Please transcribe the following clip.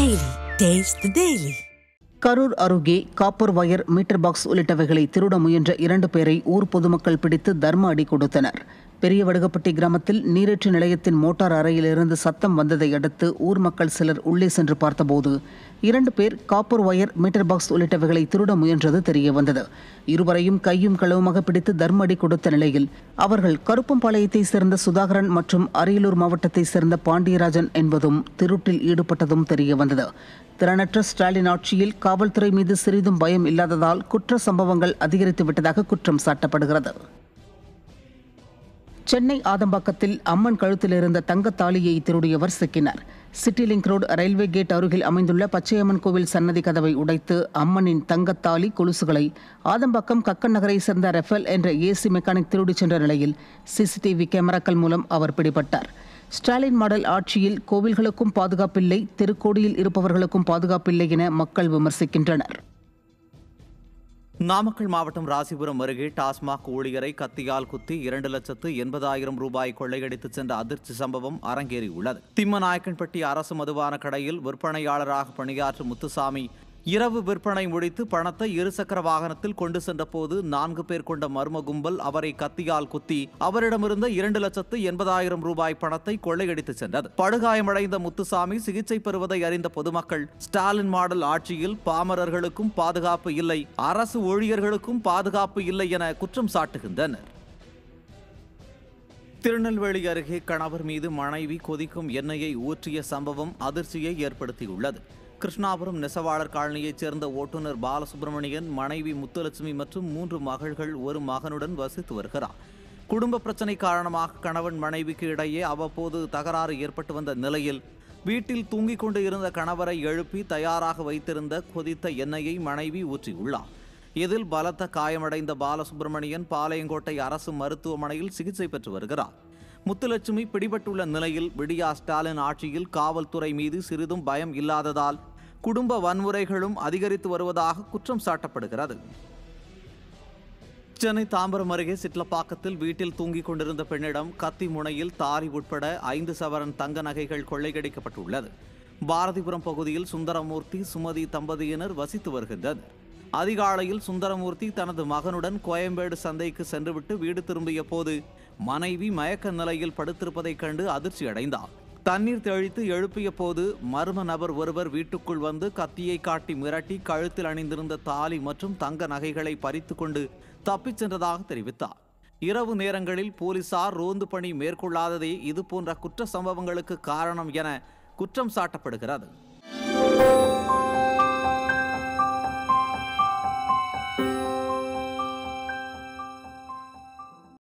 Daily. Taste the Daily. Karur அருகே copper wire, meter box உள்ளிட்டவைகளை திருட முயன்ற 2 பேரை ஊர் பொதுமக்கள் பிடித்து தர்ம அடி கொடுத்தனர். பெரியவடுகப்பட்டி கிராமத்தில் நீரேற்று நிலையத்தின் மோட்டார் அறையிலிருந்து சத்தம் வந்ததை அடுத்து ஊர் மக்கள் சிலர் உள்ளே சென்று பார்த்தபோது 2 பேர் காப்பர் வயர், மீட்டர் பாக்ஸ் உள்ளிட்டவைகளை திருட முயன்றது தெரியவந்தது. இருவரையும் கையும் களவுமாக பிடித்து தர்ம அடி கொடுத்த நிலையில் அவர்கள் கருப்பம்பாளையத்தை சேர்ந்த சுதாகரன் மற்றும் அரியலூர் மாவட்டத்தை சேர்ந்த பாண்டியராஜன் என்பதும் திருட்டில் ஈடுபட்டதும் தெரியவந்தது. திறனற்ற ஸ்டாலின் ஆட்சியில் காவல்துறை மீது சிறிதும் பயம் இல்லாததால் குற்ற சம்பவங்கள் அதிகரித்து விட்டதாக குற்றம் சாட்டப்படுகிறது. சென்னை ஆதம்பாக்கத்தில் அம்மன் கழுத்தில் இருந்த தங்கத்தாலியை திருடியவர் சிக்கினார். City link road railway gate அருகில் அமைந்துள்ள பச்சையம்மன் கோவில் சன்னதி கதவை உடைத்து அம்மனின் தங்கத்தாலி கொலுசுகளை ஆதம்பாக்கம் கக்கன் நகரை சேர்ந்த ரெஃபேல் என்ற ஏசி மெக்கானிக் திருடிச் சென்ற நிலையில் சிசிடிவி கேமராக்கள் மூலம் அவர் பிடிபட்டார். ஸ்டாலின் மாடல் ஆட்சியில் கோவில்களுக்கும் பாதுகாப்பில்லை, திருக்கோடியில் இருப்பவர்களுக்கும் பாதுகாப்பில்லை என மக்கள் விமர்சிக்கின்றனர். நாமக்கல் மாவட்டம் ராசிபுரம் அருகே டாஸ்மாக் ஊழியரை கத்தியால் குத்தி 2,80,000 ரூபாய் கொள்ளையடித்து சென்ற அதிர்ச்சி சம்பவம் அரங்கேறியுள்ளது. திம்மநாயக்கன்பட்டி அரசு மதுபான கடையில் விற்பனையாளராக பணியாற்றும் முத்துசாமி இரவு விற்பனை முடித்து பணத்தை இருசக்கர வாகனத்தில் கொண்டு சென்ற போது 4 பேர் கொண்ட மர்ம கும்பல் அவரை கத்தியால் குத்தி அவரிடமிருந்த 2,80,000 ரூபாய் பணத்தை கொள்ளையடித்து சென்றது. படுகாயமடைந்த முத்துசாமி சிகிச்சை பெறுவதை அறிந்த பொதுமக்கள் ஸ்டாலின் மாடல் ஆட்சியில் பாமரர்களுக்கும் பாதுகாப்பு இல்லை, அரசு ஊழியர்களுக்கும் பாதுகாப்பு இல்லை என குற்றம் சாட்டுகின்றனர். திருநெல்வேலி அருகே கணவர் மீது மனைவி கொதிக்கும் எண்ணெயை ஊற்றிய சம்பவம் அதிர்ச்சியை ஏற்படுத்தியுள்ளது. கிருஷ்ணாபுரம் நெசவாளர் காலனியைச் சேர்ந்த ஓட்டுநர் பாலசுப்ரமணியன் மனைவி முத்துலட்சுமி மற்றும் 3 மகள்கள், 1 மகனுடன் வசித்து வருகிறார். குடும்ப பிரச்சனை காரணமாக கணவன் மனைவிக்கு இடையே அவ்வப்போது தகராறு ஏற்பட்டு வந்த நிலையில் வீட்டில் தூங்கிக் கொண்டு இருந்த கணவரை எழுப்பி தயாராக வைத்திருந்த கொதித்த எண்ணெயை மனைவி ஊற்றியுள்ளார். இதில் பலத்த காயமடைந்த பாலசுப்ரமணியன் பாளையங்கோட்டை அரசு மருத்துவமனையில் சிகிச்சை பெற்று வருகிறார். முத்துலட்சுமி பிடிபட்டுள்ள நிலையில் விடியா ஸ்டாலின் ஆட்சியில் காவல்துறை மீது சிறிதும் பயம் இல்லாததால் குடும்ப வன்முறைகளும் அதிகரித்து வருவதாக குற்றம் சாட்டப்படுகிறது. சென்னை தாம்பரம் அருகே சிட்லப்பாக்கத்தில் வீட்டில் தூங்கிக் கொண்டிருந்த பெண்ணிடம் கத்தி முனையில் தாலி உட்பட 5 சவரன் தங்க நகைகள் கொள்ளையடிக்கப்பட்டுள்ளது. பாரதிபுரம் பகுதியில் சுந்தரமூர்த்தி, சுமதி தம்பதியினர் வசித்து வருகின்றனர். அதிகாலையில் சுந்தரமூர்த்தி தனது மகனுடன் கோயம்பேடு சந்தைக்கு சென்றுவிட்டு வீடு திரும்பிய போது மனைவி மயக்க நிலையில் படுத்திருப்பதைக் கண்டு அதிர்ச்சி அடைந்தார். தண்ணீர் தெளித்து எழுப்பிய போது மர்ம நபர் ஒருவர் வீட்டுக்குள் வந்து கத்தியை காட்டி மிரட்டி கழுத்தில் அணிந்திருந்த தாலி மற்றும் தங்க நகைகளை பறித்து கொண்டு தப்பிச் சென்றதாக தெரிவித்தார். இரவு நேரங்களில் போலீசார் ரோந்து பணி மேற்கொள்ளாததே இதுபோன்ற குற்ற சம்பவங்களுக்கு காரணம் என குற்றம் சாட்டப்படுகிறது.